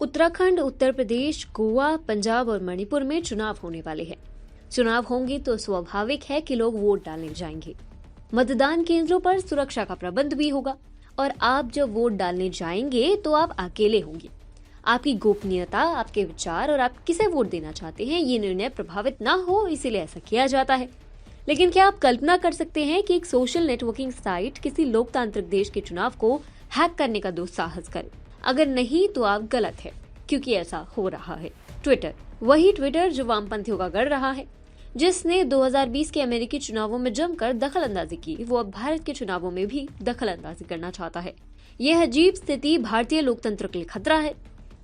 उत्तराखंड, उत्तर प्रदेश, गोवा, पंजाब और मणिपुर में चुनाव होने वाले हैं। चुनाव होंगे तो स्वाभाविक है कि लोग वोट डालने जाएंगे। मतदान केंद्रों पर सुरक्षा का प्रबंध भी होगा और आप जब वोट डालने जाएंगे तो आप अकेले होंगे। आपकी गोपनीयता, आपके विचार और आप किसे वोट देना चाहते हैं ये निर्णय प्रभावित ना हो, इसीलिए ऐसा किया जाता है। लेकिन क्या आप कल्पना कर सकते हैं कि एक सोशल नेटवर्किंग साइट किसी लोकतांत्रिक देश के चुनाव को हैक करने का दुस्साहस करे? अगर नहीं तो आप गलत है, क्योंकि ऐसा हो रहा है। ट्विटर, वही ट्विटर जो वामपंथियों का गढ़ रहा है, जिसने 2020 के अमेरिकी चुनावों में जमकर दखल अंदाजी की, वो अब भारत के चुनावों में भी दखल अंदाजी करना चाहता है। यह अजीब स्थिति भारतीय लोकतंत्र के लिए खतरा है।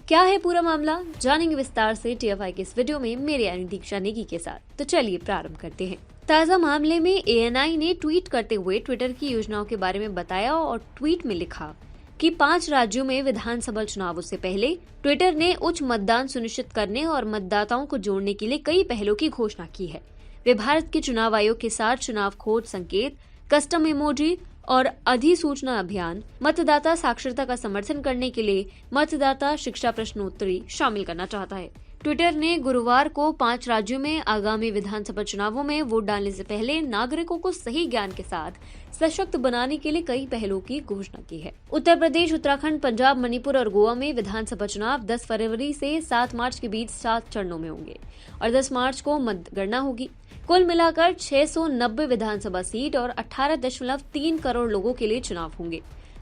क्या है पूरा मामला, जानेंगे विस्तार से TFI के इस वीडियो में मेरे यानी दीक्षा नेगी के साथ। तो चलिए प्रारंभ करते हैं। ताजा मामले में ANI ने ट्वीट करते हुए ट्विटर की योजनाओं के बारे में बताया और ट्वीट में लिखा कि 5 राज्यों में विधानसभा चुनावों से पहले ट्विटर ने उच्च मतदान सुनिश्चित करने और मतदाताओं को जोड़ने के लिए कई पहलों की घोषणा की है। वे भारत के चुनाव आयोग के साथ चुनाव खोज संकेत, कस्टम इमोजी और अधिसूचना अभियान, मतदाता साक्षरता का समर्थन करने के लिए मतदाता शिक्षा प्रश्नोत्तरी शामिल करना चाहता है। ट्विटर ने गुरुवार को 5 राज्यों में आगामी विधानसभा चुनावों में वोट डालने से पहले नागरिकों को सही ज्ञान के साथ सशक्त बनाने के लिए कई पहलों की घोषणा की है। उत्तर प्रदेश, उत्तराखंड, पंजाब, मणिपुर और गोवा में विधानसभा चुनाव 10 फरवरी से 7 मार्च के बीच 7 चरणों में होंगे और 10 मार्च को मतगणना होगी। कुल मिलाकर 690 विधानसभा सीट और 18.3 करोड़ लोगों के लिए चुनाव होंगे।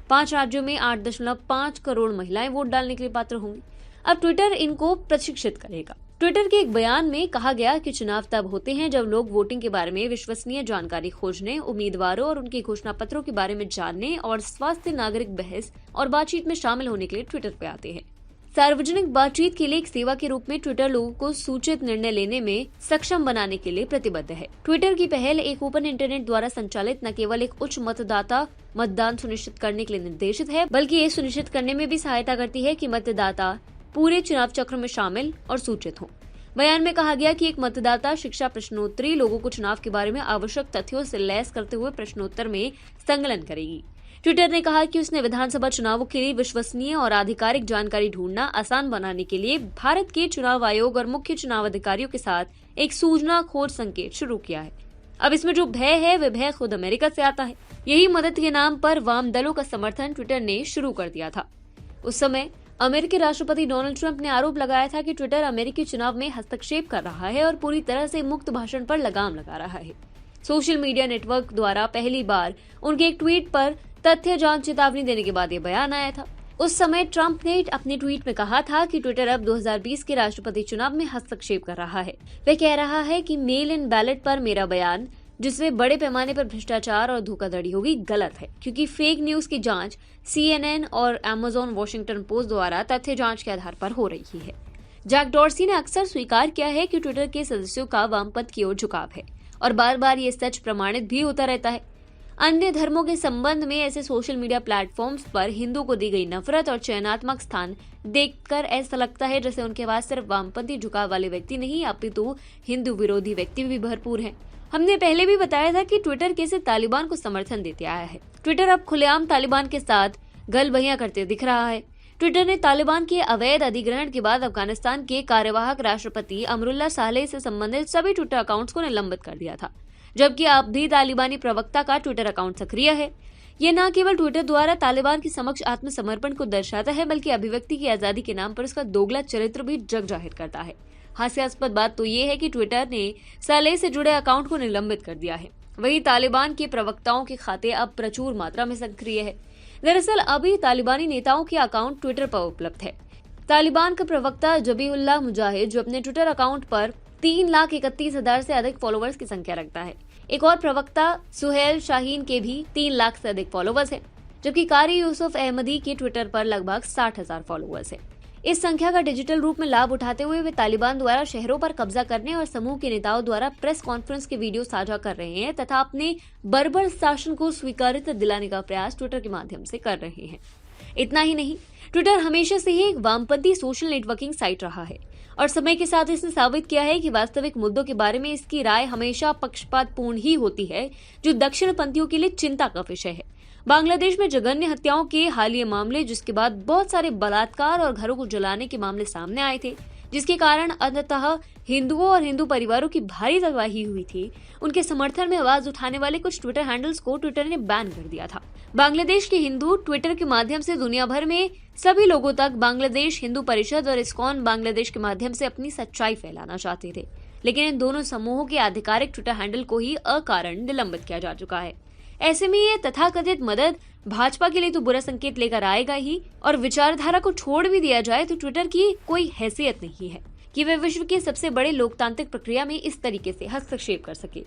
5 राज्यों में 8.5 करोड़ महिलाएं वोट डालने के लिए पात्र होंगी। अब ट्विटर इनको प्रशिक्षित करेगा। ट्विटर के एक बयान में कहा गया कि चुनाव तब होते हैं जब लोग वोटिंग के बारे में विश्वसनीय जानकारी खोजने, उम्मीदवारों और उनके घोषणा पत्रों के बारे में जानने और स्वास्थ्य नागरिक बहस और बातचीत में शामिल होने के लिए ट्विटर पे आते हैं। सार्वजनिक बातचीत के लिए एक सेवा के रूप में ट्विटर लोगों को सूचित निर्णय लेने में सक्षम बनाने के लिए प्रतिबद्ध है। ट्विटर की पहल एक ओपन इंटरनेट द्वारा संचालित न केवल एक उच्च मतदाता मतदान सुनिश्चित करने के लिए निर्देशित है, बल्कि ये सुनिश्चित करने में भी सहायता करती है कि मतदाता पूरे चुनाव चक्र में शामिल और सूचित हों। बयान में कहा गया कि एक मतदाता शिक्षा प्रश्नोत्तरी लोगों को चुनाव के बारे में आवश्यक तथ्यों से लैस करते हुए प्रश्नोत्तर में संकलन करेगी। ट्विटर ने कहा कि उसने विधानसभा चुनावों के लिए विश्वसनीय और आधिकारिक जानकारी ढूंढना आसान बनाने के लिए भारत के चुनाव आयोग और मुख्य चुनाव अधिकारियों के साथ एक सूचना खोज संकेत शुरू किया है। अब इसमें जो भय है वह भय खुद अमेरिका से आता है। यही मदद के नाम पर वाम दलों का समर्थन ट्विटर ने शुरू कर दिया था। उस समय अमेरिकी राष्ट्रपति डोनाल्ड ट्रंप ने आरोप लगाया था कि ट्विटर अमेरिकी चुनाव में हस्तक्षेप कर रहा है और पूरी तरह से मुक्त भाषण पर लगाम लगा रहा है। सोशल मीडिया नेटवर्क द्वारा पहली बार उनके एक ट्वीट पर तथ्य जांच चेतावनी देने के बाद ये बयान आया था। उस समय ट्रंप ने अपने ट्वीट में कहा था कि ट्विटर अब 2020 के राष्ट्रपति चुनाव में हस्तक्षेप कर रहा है। वह कह रहा है कि मेल इन बैलेट पर मेरा बयान, जिसमें बड़े पैमाने पर भ्रष्टाचार और धोखाधड़ी होगी, गलत है, क्योंकि फेक न्यूज की जांच CNN और अमेज़न वॉशिंगटन पोस्ट द्वारा तथ्य जांच के आधार पर हो रही है। जैक डॉर्सी ने अक्सर स्वीकार किया है कि ट्विटर के सदस्यों का वामपंथ की ओर झुकाव है और बार बार ये सच प्रमाणित भी होता रहता है। अन्य धर्मों के संबंध में ऐसे सोशल मीडिया प्लेटफॉर्म्स पर हिंदू को दी गई नफरत और चयनात्मक स्थान देखकर ऐसा लगता है जैसे उनके पास सिर्फ वामपंथी झुकाव वाले व्यक्ति नहीं, अपितु हिंदू विरोधी व्यक्ति भी भरपूर हैं। हमने पहले भी बताया था कि ट्विटर कैसे तालिबान को समर्थन देते आया है। ट्विटर अब खुलेआम तालिबान के साथ गलबहियां करते दिख रहा है। ट्विटर ने तालिबान के अवैध अधिग्रहण के बाद अफगानिस्तान के कार्यवाहक राष्ट्रपति अमरुल्लाह सालेह से संबंधित सभी ट्विटर अकाउंट्स को निलंबित कर दिया था, जबकि अब भी तालिबानी प्रवक्ता का ट्विटर अकाउंट सक्रिय है। ये न केवल ट्विटर द्वारा तालिबान के समक्ष आत्मसमर्पण को दर्शाता है, बल्कि अभिव्यक्ति की आजादी के नाम पर उसका दोगला चरित्र भी जग जाहिर करता है। हास्यास्पद बात तो ये है कि ट्विटर ने सालेह से जुड़े अकाउंट को निलंबित कर दिया है। वहीं तालिबान के प्रवक्ताओं के खाते अब प्रचुर मात्रा में सक्रिय है। दरअसल अभी तालिबानी नेताओं के अकाउंट ट्विटर पर उपलब्ध है। तालिबान का प्रवक्ता जबीहुल्लाह मुजाहिद, जो अपने ट्विटर अकाउंट पर 3,31,000 से अधिक फॉलोवर्स की संख्या रखता है। एक और प्रवक्ता सुहेल शाहीन के भी 3 लाख से अधिक फॉलोवर्स हैं, जबकि कारी यूसुफ अहमदी के ट्विटर पर लगभग 60,000 फॉलोवर्स हैं। इस संख्या का डिजिटल रूप में लाभ उठाते हुए वे तालिबान द्वारा शहरों पर कब्जा करने और समूह के नेताओं द्वारा प्रेस कॉन्फ्रेंस के वीडियो साझा कर रहे हैं तथा अपने बर्बर शासन को स्वीकार्यता दिलाने का प्रयास ट्विटर के माध्यम से कर रहे हैं। इतना ही नहीं, ट्विटर हमेशा से ही एक वामपंथी सोशल नेटवर्किंग साइट रहा है और समय के साथ इसने साबित किया है कि वास्तविक मुद्दों के बारे में इसकी राय हमेशा पक्षपातपूर्ण ही होती है, जो दक्षिण पंथियों के लिए चिंता का विषय है। बांग्लादेश में जघन्य हत्याओं के हालिया मामले, जिसके बाद बहुत सारे बलात्कार और घरों को जलाने के मामले सामने आए थे, जिसके कारण अंततः हिंदुओं और हिंदू परिवारों की भारी तबाही हुई थी, उनके समर्थन में आवाज उठाने वाले कुछ ट्विटर हैंडल्स को ट्विटर ने बैन कर दिया था। बांग्लादेश के हिंदू ट्विटर के माध्यम से दुनिया भर में सभी लोगों तक बांग्लादेश हिंदू परिषद और इस्कॉन बांग्लादेश के माध्यम से अपनी सच्चाई फैलाना चाहते थे, लेकिन इन दोनों समूहों के आधिकारिक ट्विटर हैंडल को ही अकारण निलंबित किया जा चुका है। ऐसे में ये तथाकथित मदद भाजपा के लिए तो बुरा संकेत लेकर आएगा ही, और विचारधारा को छोड़ भी दिया जाए तो ट्विटर की कोई हैसियत नहीं है कि वे विश्व की सबसे बड़े लोकतांत्रिक प्रक्रिया में इस तरीके से हस्तक्षेप कर सके।